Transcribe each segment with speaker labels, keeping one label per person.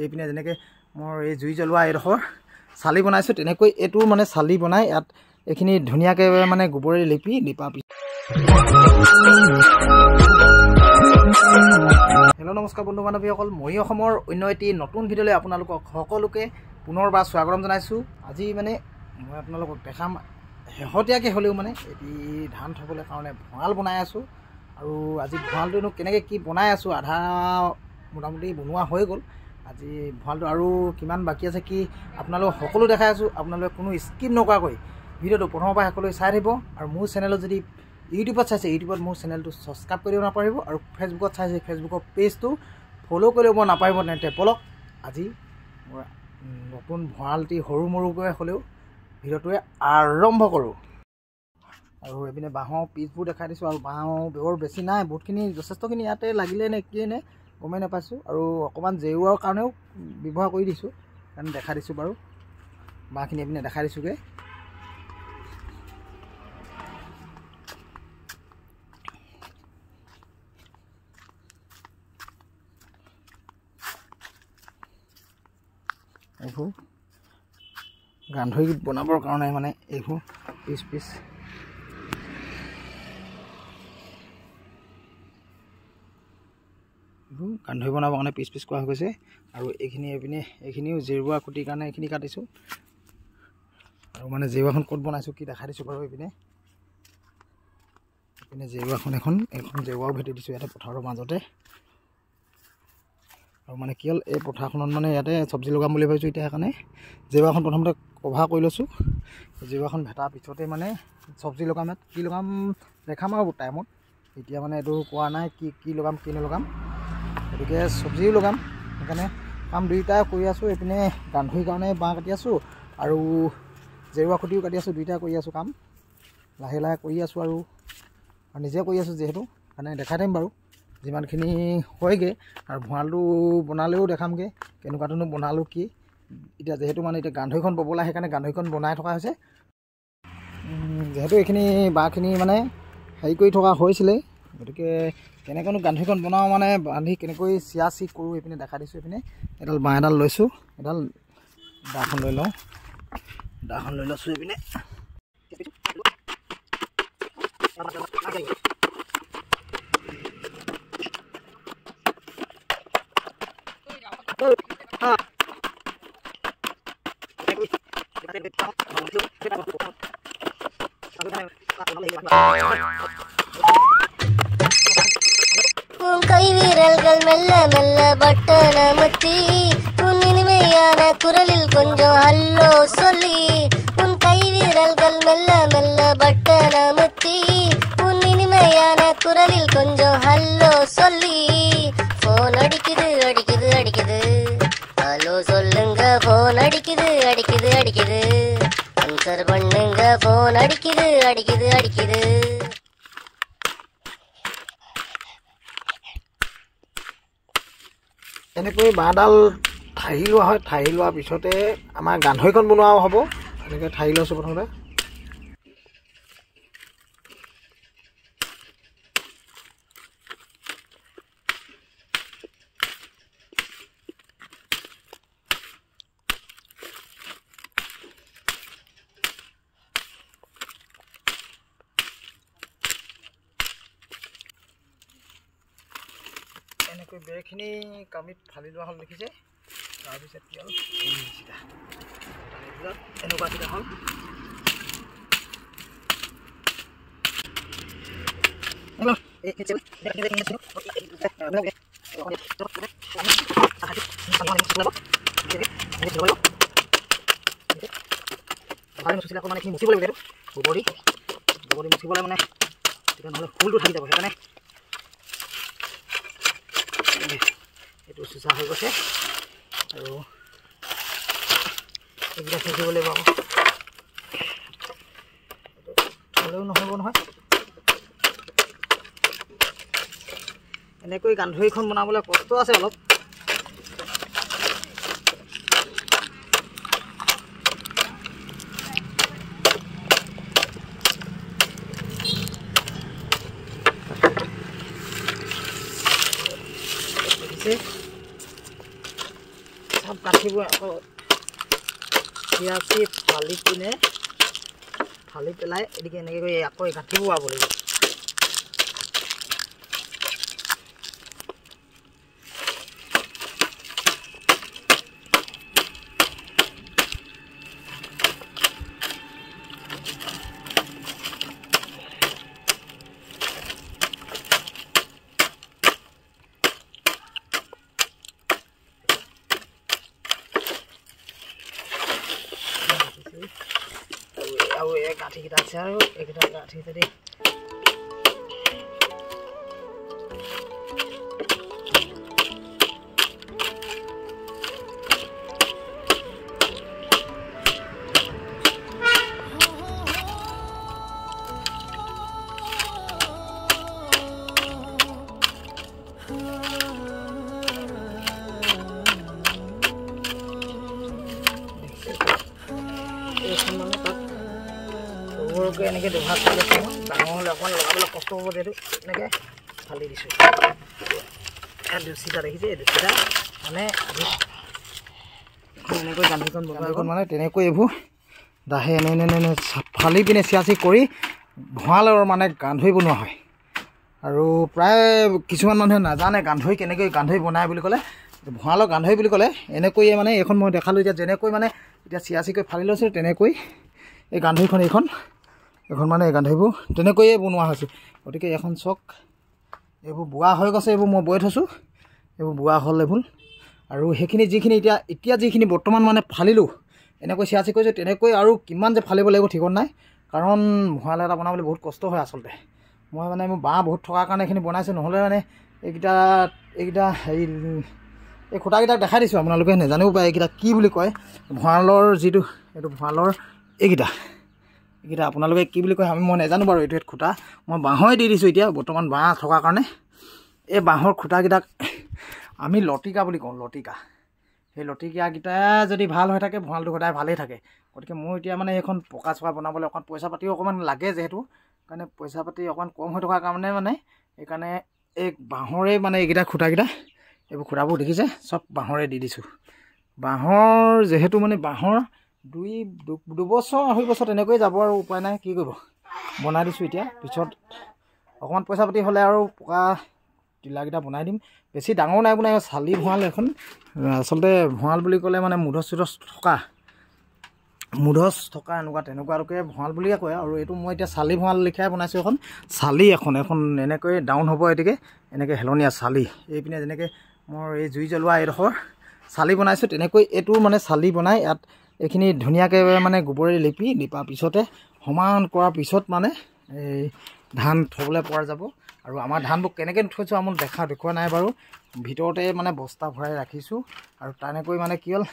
Speaker 1: এইপিনে যেনেকৈ মোৰ এই জুই জ্বলোৱা এইডোখৰ চালি বনাইছোঁ তেনেকৈ এইটো মানে চালি বনাই ইয়াত এইখিনি ধুনীয়াকৈ মানে গোবৰেৰে লিপা হেল্ল' নমস্কাৰ বন্ধু বান্ধৱীসকল, মই অসমৰ অন্য এটি নতুন ভিডিঅ'লৈ আপোনালোকক সকলোকে পুনৰবাৰ স্বাগতম জনাইছোঁ। আজি মানে মই আপোনালোকক দেখাম শেহতীয়াকৈ হ'লেও মানে এটি ধান থ'বলৈ কাৰণে ভঁৰাল বনাই আছোঁ। আৰু আজি ভঁৰালটোনো কেনেকৈ কি বনাই আছোঁ, আধা মোটামুটি বনোৱা হৈ গ'ল। আজি ভঁৰালটো আৰু কিমান বাকী আছে কি আপোনালোকক সকলো দেখাই আছোঁ। আপোনালোকে কোনো স্কিপ নকৰাকৈ ভিডিঅ'টো প্ৰথমৰ পৰা শেষলৈ চাই থাকিব। আৰু মোৰ চেনেলত যদি ইউটিউবত চাইছে, ইউটিউবত মোৰ চেনেলটো ছাবস্ক্ৰাইব কৰিব নাপাহৰিব। আৰু ফেচবুকত চাইছে, ফেচবুকৰ পেজটো ফ'ল' কৰিব নাপাহৰিব। তেন্তে বলক আজি মোৰ নতুন ভঁৰালটি সৰু মৰুকৈ হ'লেও ভিডিঅ'টোৱে আৰম্ভ কৰোঁ। আৰু এইপিনে বাঁহৰ পিচবোৰ দেখাই দিছোঁ। আৰু বাঁহ বৰ বেছি নাই, বহুতখিনি যথেষ্টখিনি ইয়াতে লাগিলে নে কিয়ে নে গমেই নাপাইছোঁ। আৰু অকণমান জেওৱাৰ কাৰণেও ব্যৱহাৰ কৰি দিছোঁ, কাৰণে দেখাই দিছোঁ বাৰু। বাঁহখিনি এইপিনে দেখাই দিছোঁগৈ। এইবোৰ গান্ধৰি বনাবৰ কাৰণে মানে এইবোৰ পিচ গান্ধৰি বনাবৰ কাৰণে পিচ কৰা হৈ গৈছে। আৰু এইখিনিও জেৰুৱা কুটিৰ কাৰণে এইখিনি কাটিছোঁ। আৰু মানে জেৰুৱাখন ক'ত বনাইছোঁ কি দেখাই দিছোঁ বাৰু। এইপিনে জেৰুৱাখন এখন জেৰুৱাও ভেটি দিছোঁ ইয়াতে পথাৰৰ মাজতে। আৰু মানে কি হ'ল, এই পথাৰখনত মানে ইয়াতে চব্জি লগাম বুলি ভাবিছোঁ। এতিয়া সেইকাৰণে জেৰুৱাখন প্ৰথমতে কভাৰ কৰি লৈছোঁ। জেৰুৱাখন ভেটাৰ পিছতে মানে চব্জি লগাম। ইয়াত কি লগাম দেখাম আৰু টাইমত। এতিয়া মানে এইটো কোৱা নাই কি লগাম কি নলগাম, গতিকে চব্জিও লগাম। সেইকাৰণে কাম দুয়োটাই কৰি আছোঁ। এইপিনে গান্ধৰিৰ কাৰণে বাঁহ কাটি আছোঁ আৰু জেৰুৱা খুঁটিও কাটি আছোঁ। দুয়োটাই কৰি আছোঁ কাম, লাহে লাহে কৰি আছোঁ। আৰু নিজে কৰি আছোঁ যিহেতু, মানে দেখাই দিম বাৰু যিমানখিনি হয়গৈ। আৰু ভঁৰালটো বনালেও দেখামগৈ কেনেকুৱাটোনো বনালোঁ কি। এতিয়া যিহেতু মানে এতিয়া গান্ধৰিখন ববলৈ সেইকাৰণে গান্ধৰিখন বনাই থকা হৈছে। যিহেতু এইখিনি বাঁহখিনি মানে হেৰি কৰি থকা হৈছিলে, গতিকে কেনেকৈনো গান্ধৰিখন বনাওঁ মানে বান্ধি কেনেকৈ চিয়া কৰোঁ এইপিনে দেখাই দিছোঁ। এইপিনে এডাল বাঁহ এডাল লৈছোঁ, দাখন লৈ লওঁ, দাখন লৈ লৈছোঁ। এইপিনে
Speaker 2: கை வீரல்கள் மெல்ல மெல்ல பட்டன் அமுத்தி உன் இனிமையான குரலில் கொஞ்சம் ஹல்லோ சொல்லி, உன் கை வீரல்கள் மெல்ல மெல்ல பட்டன் அமுத்தி உன் இனிமையான குரலில் கொஞ்சம் ஹல்லோ சொல்லி, போன் அடிக்குது அடிக்குது அடிக்குது, ஹலோ சொல்லுங்க, போன் அடிக்குது அடிக்குது அடிக்குது, ஆன்சர் பண்ணுங்க, போன் அடிக்குது அடிக்குது அடிக்குது.
Speaker 1: এনেকৈ বাঁহডাল ঠাহি লোৱা হয়। ঠাহি লোৱাৰ পিছতে আমাৰ গান্ধৰিখন বনোৱাও হ'ব। এনেকৈ ঠাহি লৈছোঁ প্ৰথমতে। এনেকৈ বেৰখিনি কামিত ফালি লোৱা হ'ল দেখিছে। তাৰপিছত কি হ'ল, এনেকুৱা চিধা হ'ল। মানে এইখিনি মুচিব লাগিব, গোবৰি মুচিবলৈ মানে তেতিয়া নহ'লে ফুলটো থাকি যাব। সেইকাৰণে এইটো চোচা হৈ গৈছে। আৰু এইবিলাক থাকিব লাগিব আকৌ, হ'লেও নহ'ব নহয়। এনেকৈ গান্ধৰিখন বনাবলৈ কষ্ট আছে অলপ। চব কাঠিবোৰ আকৌ চিয়াচি ফালি পিনে ফালি পেলাই এদিকে এনেকৈ কৰি আকৌ এই কাঠিবোৰ আব লাগিব আৰু এই কাঠিকেইটা আছে আৰু এইকেইটা কাঠি যদি এনেকৈ দুভাগ কৰি লৈছোঁ মই ডাঙৰ হ'লে অকণমান লগাবলৈ কষ্ট হ'ব যিহেতু এনেকৈ ফালি দিছোঁ দুচিটা দেখিছে এই দুচিটা মানে এনেকৈ গান্ধীখন বনাইখন মানে তেনেকৈ এইবোৰ দাহে এনে ফালি পিনে চিয়াচি কৰি ভঁৰালৰ মানে গান্ধৈ বনোৱা হয় আৰু প্ৰায় কিছুমান মানুহে নাজানে গান্ধৈ কেনেকৈ গান্ধৈ বনায় বুলি ক'লে ভঁৰালৰ গান্ধৈ বুলি ক'লে এনেকৈয়ে মানে এইখন মই দেখালোঁ এতিয়া যেনেকৈ মানে এতিয়া চিয়াচিকৈ ফালি লৈছোঁ তেনেকৈ এই গান্ধৈখন এইখন মানে এই গান্ধৈবোৰ তেনেকৈয়ে বনোৱা হৈছে গতিকে এখন চক এইবোৰ বোৱা হৈ গৈছে এইবোৰ মই বৈ থৈছোঁ এইবোৰ বোৱা হ'ল এইবোৰ আৰু সেইখিনি যিখিনি এতিয়া যিখিনি বৰ্তমান মানে ফালিলোঁ এনেকৈ চিয়াচি কৰিছোঁ তেনেকৈ আৰু কিমান যে ফালিব লাগিব ঠিকত নাই কাৰণ ভঁৰাল এটা বনাবলৈ বহুত কষ্ট হয় আচলতে মই মানে মোৰ বাঁহ বহুত থকাৰ কাৰণে এইখিনি বনাইছোঁ নহ'লে মানে এইকেইটা হেৰি এই খুঁটাকেইটাক দেখাই দিছোঁ আপোনালোকে নাজানিব পাৰে এইকেইটা কি বুলি কয় ভঁৰালৰ যিটো এইটো ভঁৰালৰ এইকেইটা আপোনালোকে কি বুলি কয় মই নাজানো বাৰু এইটো খুঁটা মই বাঁহৰে দি দিছোঁ এতিয়া বৰ্তমান বাঁহ থকাৰ কাৰণে এই বাঁহৰ খুঁটাকেইটাক আমি লটিকা বুলি কওঁ লটিকা সেই লটিকাকেইটা যদি ভাল হৈ থাকে ভঁৰালটো সদায় ভালেই থাকে গতিকে মোৰ এতিয়া মানে এইখন পকা চকা বনাবলৈ অকণমান পইচা পাতিও অকণমান লাগে যিহেতু কাৰণে পইচা পাতি অকণমান কম হৈ থকাৰ কাৰণে মানে সেইকাৰণে এই বাঁহৰে মানে এইকেইটা খুঁটাকেইটা এইবোৰ খুঁটাবোৰ দেখিছে চব বাঁহৰে দি দিছোঁ বাঁহৰ যিহেতু মানে বাঁহৰ দুবছৰ 2.5 বছৰ তেনেকৈ যাব আৰু উপায় নাই কি কৰিব বনাই দিছোঁ এতিয়া পিছত অকণমান পইচা পাতি হ'লে আৰু পকা টিলাকেইটা বনাই দিম বেছি ডাঙৰ নাই বনাই চালি ভঁৰাল এখন আচলতে ভঁৰাল বুলি ক'লে মানে মুধচ থকা এনেকুৱা তেনেকুৱালৈকে ভঁৰাল বুলিয়ে কয় আৰু এইটো মই এতিয়া চালি ভঁৰাল লিখাই বনাইছোঁ চালি এখন এনেকৈ ডাউন হ'ব এতিকে এনেকৈ হেলনীয়া চালি এইপিনে যেনেকৈ মোৰ এই জুই জ্বলোৱা এইডোখৰ চালি বনাইছোঁ তেনেকৈ এইটো মানে চালি বনাই ইয়াত এইখিনি ধুনীয়াকৈ মানে গোবৰে লিপাৰ পিছতে সমান কৰাৰ পিছত মানে এই ধান থ'বলৈ পৰা যাব আৰু আমাৰ ধানবোৰ কেনেকৈ থৈছোঁ আমাক দেখুওৱা নাই বাৰু ভিতৰতে মানে বস্তা ভৰাই ৰাখিছোঁ আৰু তেনেকৈ মানে কি হ'ল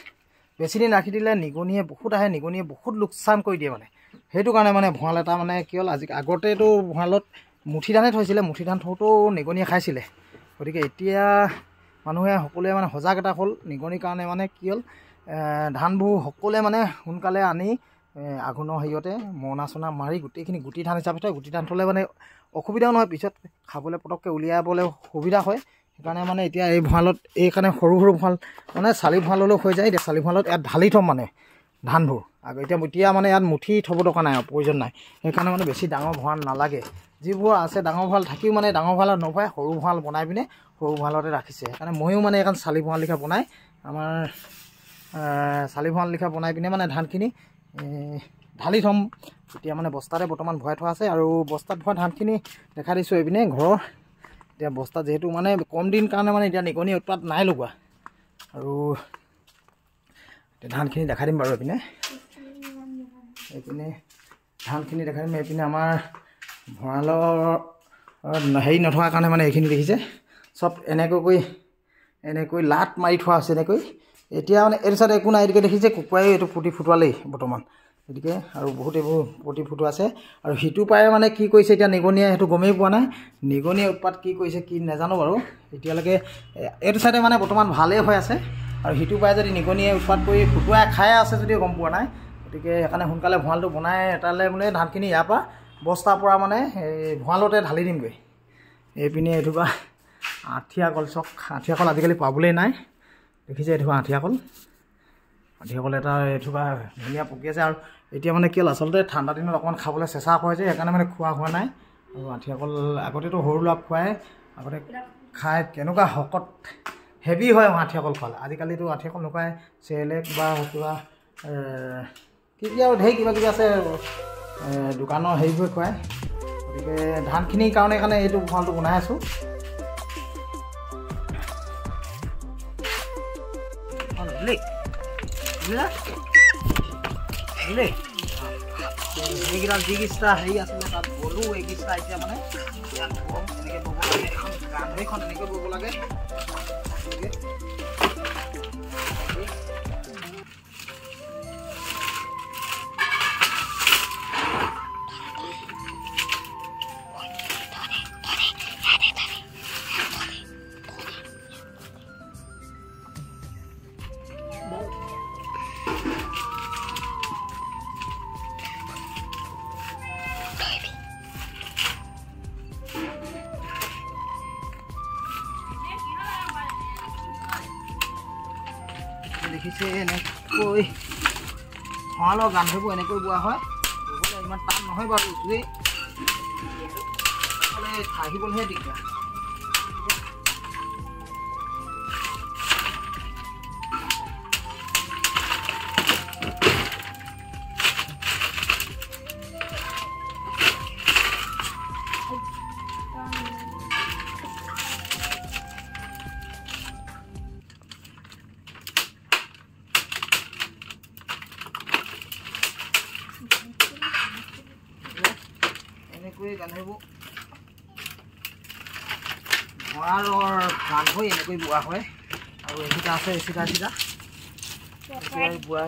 Speaker 1: বেছি দিন ৰাখি দিলে নিগনিয়ে বহুত আহে নিগনিয়ে বহুত লোকচান কৰি দিয়ে মানে সেইটো কাৰণে মানে ভঁৰাল এটা মানে কি হ'ল আগতেতো ভঁৰালত মুঠি ধানে থৈছিলে মুঠি ধান থওঁতেও নিগনিয়ে খাইছিলে গতিকে এতিয়া মানুহে সকলোৱে মানে সজাগ এটা হ'ল নিগনিৰ কাৰণে মানে কি হ'ল ধানবোৰ সকলোৱে মানে সোনকালে আনি আঘোণৰ হেৰিয়তে মৰণা চনা মাৰি গোটেইখিনি গুটি ধান হিচাপে থয় গুটি ধান থ'লে মানে অসুবিধাও নহয় পিছত খাবলৈ পটককৈ উলিয়াবলৈ সুবিধা হয় সেইকাৰণে মানে এতিয়া এই ভঁৰালত এইকাৰণে সৰু ভঁৰাল মানে চালি ভঁৰাললৈও হৈ যায় এতিয়া চালি ভঁৰালত ইয়াত ঢালি থ'ম মানে ধানবোৰ এতিয়া মানে ইয়াত মুঠি থ'ব দৰকাৰ নাই প্ৰয়োজন নাই সেইকাৰণে মানে বেছি ডাঙৰ ভঁৰাল নালাগে যিবোৰ আছে ডাঙৰ ভঁৰাল থাকিও মানে ডাঙৰ ভঁৰালত নভৰাই সৰু ভঁৰাল বনাই পিনে সৰু ভঁৰালতে ৰাখিছে সেইকাৰণে ময়ো মানে এখন চালি ভঁৰাল লিখা বনাই আমাৰ চালি ভঁৰাল লিখা বনাই পিনে মানে ধানখিনি ঢালি থ'ম এতিয়া মানে বস্তাতে বৰ্তমান ভৰাই থোৱা আছে আৰু বস্তাত ভৰাই ধানখিনি দেখা দিছোঁ এইপিনে ঘৰৰ এতিয়া বস্তাত যিহেতু মানে কম দিন কাৰণে মানে এতিয়া নিগনি উৎপাত নাই লগোৱা আৰু এতিয়া ধানখিনি দেখাই দিম বাৰু এইপিনে ধানখিনি দেখাই দিম এইপিনে আমাৰ ভঁৰালৰ হেৰি নথকাৰ কাৰণে মানে এইখিনি দেখিছে চব এনেকৈ লাট মাৰি থোৱা আছে এনেকৈ এতিয়া মানে এইটো চাইডে একো নাই এদিকে দেখিছে কুকুৰাই এইটো ফুটোৱালেই বৰ্তমান এদিকে আৰু বহুত এইবোৰ ফুটোৱা আছে আৰু সিটো পাৰে মানে কি কৰিছে এতিয়া নিগনিয়ে সেইটো গমেই পোৱা নাই নিগনিয়ে উৎপাত কি কৰিছে কি নাজানো বাৰু এতিয়ালৈকে এইটো চাইডে মানে বৰ্তমান ভালেই হৈ আছে আৰু সিটো পাৰে যদি নিগনিয়ে উৎপাত কৰি ফুটোৱাই খাই আছে যদিও গম পোৱা নাই গতিকে সেইকাৰণে সোনকালে ভঁৰালটো বনাই এটালে মানে ধানখিনি ইয়াৰ পৰা বস্তাৰ পৰা মানে এই ভঁৰালতে ঢালি দিমগৈ এইপিনে এইটো পৰা আঠিয়া কল আজিকালি পাবলৈ নাই দেখিছে এইটো আঠিয়াকল এটা এথোপা ধুনীয়া পকি আছে আৰু এতিয়া মানে কি হ'ল আচলতে ঠাণ্ডা দিনত অকণমান খাবলৈ চেঁচা কৰে যে সেইকাৰণে মানে খোৱা হোৱা নাই আৰু আঠিয়াকল আগতেতো সৰু ল'ৰাক খুৱাই আগতে খাই কেনেকুৱা শকত হেভি হয় আঠিয়াকল খোৱালে আজিকালিতো আঠিয়াকল নোখোৱাই চেৰেলেক বা কিবা কি আৰু ঢেৰ কিবা কিবি আছে দোকানৰ হেৰিবোৰ খুৱাই গতিকে ধানখিনিৰ কাৰণে এইটো ভঁৰালটো বনাই আছোঁ এইকেইডাল যিকেইটা হেৰি আছিলে তাত গ'লোঁ এইকেইটা এতিয়া মানে ইয়াত বম এনেকৈ ব'ব লাগে এখন গান্ধৈখন এনেকৈ ব'ব লাগে দেখিছে এনেকৈ ভঁৰালৰ গান্ধৈবোৰ এনেকৈ বোৱা হয় ব'বলৈ ইমান টান নহয় বাৰু জুই ঠাহিবলৈহে দিগদাৰ গান্ধৈবোৰ ভঁৰালৰ গান্ধৈ এনেকৈ বোৱা হয় আৰু এইকেইটা আছে চিধা বোৱা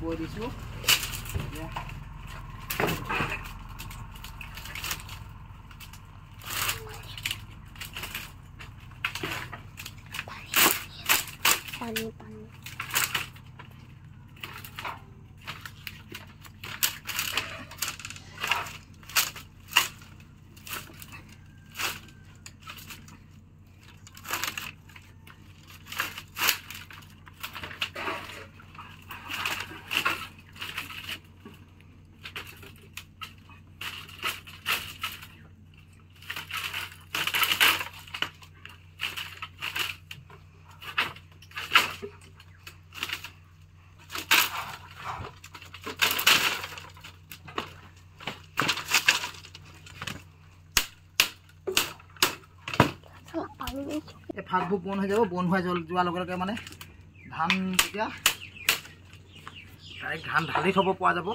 Speaker 1: বৈ দিছোঁ এই ফাঁকবোৰ বন হৈ যাব বন হৈ যোৱাৰ লগে লগে মানে ধান তেতিয়া ডাইৰেক্ট ধান ঢালি থ'ব পৰা যাব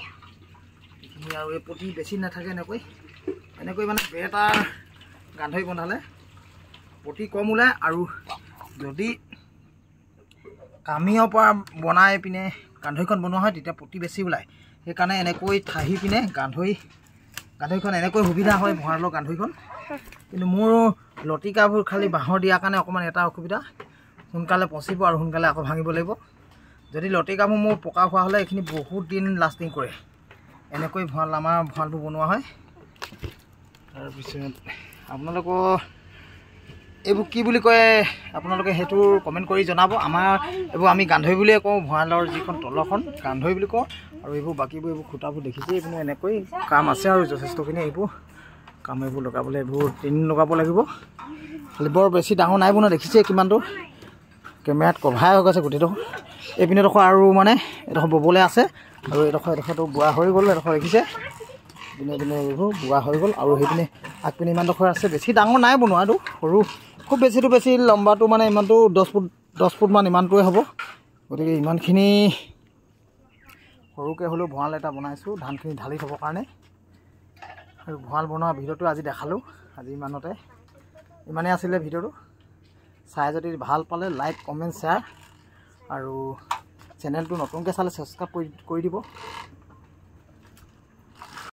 Speaker 1: এইখিনি আৰু এই পটি বেছি নাথাকে এনেকৈ মানে বেটাৰ গান্ধৈ বন্ধালে পটি কম ওলায় আৰু যদি কামিৰ পৰা বনাই পিনে গান্ধৈখন বনোৱা হয় তেতিয়া পটি বেছি ওলায় সেইকাৰণে এনেকৈ ঠাহি পিনে গান্ধৈখন এনেকৈ সুবিধা হয় ভঁৰালৰ গান্ধৈখন কিন্তু মোৰ লতিকাবোৰ খালি বাঁহৰ দিয়াৰ কাৰণে অকণমান এটা অসুবিধা সোনকালে পচিব আৰু সোনকালে আকৌ ভাঙিব লাগিব যদি লতিকাবোৰ মোৰ পকা হোৱা হ'লে এইখিনি বহুত দিন লাষ্টিং কৰে এনেকৈ আমাৰ ভঁৰালবোৰ বনোৱা হয় তাৰপিছত আপোনালোকৰ এইবোৰ কি বুলি কয় আপোনালোকে সেইটো কমেণ্ট কৰি জনাব এইবোৰ আমি গান্ধৈ বুলিয়ে কওঁ ভঁৰালৰ যিখন তলখন গান্ধৈ বুলি কওঁ আৰু এইবোৰ বাকীবোৰ এইবোৰ খুঁটাবোৰ দেখিছে এইবোৰ এনেকৈ কাম আছে আৰু যথেষ্টখিনি এইবোৰ লগাবলৈ এইবোৰ টিন লগাব লাগিব খালি বৰ বেছি ডাঙৰ নাই বনোৱা দেখিছে কিমানটো কেমেৰাত কভাৰ হৈ গৈছে গোটেইডোখৰ এইপিনেডোখৰ আৰু মানে এডোখৰ ব'বলৈ আছে আৰু এডোখৰটো বোৱা হৈ গ'ল এডোখৰ দেখিছে পিনে এইবোৰ বোৱা হৈ গ'ল আৰু সেইপিনে আগপিনে ইমানডোখৰ আছে বেছি ডাঙৰ নাই বনোৱা এইটো সৰু খুব বেছি লম্বাটো মানে ইমানটো 10 ফুটমান ইমানটোৱে হ'ব গতিকে ইমানখিনি সৰুকৈ হ'লেও ভঁৰাল এটা বনাইছোঁ ধানখিনি ঢালি থ'বৰ কাৰণে আৰু ভঁৰাল বনোৱা ভিডিঅ'টো আজি দেখালোঁ আজি ইমানতে ইমানেই আছিলে ভিডিঅ'টো চাই যদি ভাল পালে লাইক কমেণ্ট শ্বেয়াৰ আৰু চেনেলটো নতুনকৈ চালে ছাবস্ক্ৰাইব কৰি দিব